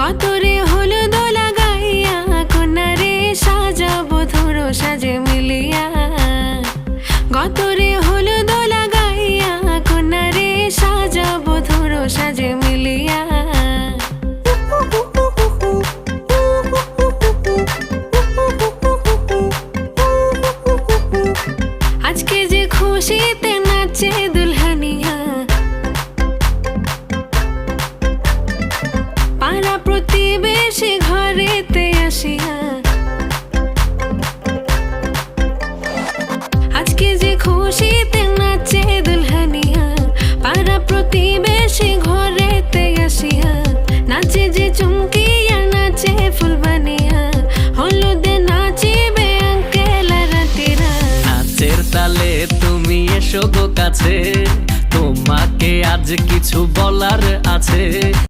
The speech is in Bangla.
গতরে হলুদ লাগাইয়া কন্যারে সাজাবো ধরো সাজে মিলিয়া। গতরে হলুদ লাগাইয়া কন্যারে সাজাবো ধরো সাজে মিলিয়া। আজকে যে খুশিতে নাচে দুলহানিয়া, পাড়া প্রতিবেশী ঘরেতে আসিয়া। আজকে যে খুশিতে নাচে দুলহানিয়া, পাড়া প্রতিবেশী ঘরেতে আসিয়া। নাচে যে চুমকিয়া নাচে ফুলবানিয়া, হলুদে নাচিবে আঙ্কেল আর আন্টিরা। নাচের তালে তুমি এসো গো কাছে, তোমাকে আজ কিছু বলার আছে।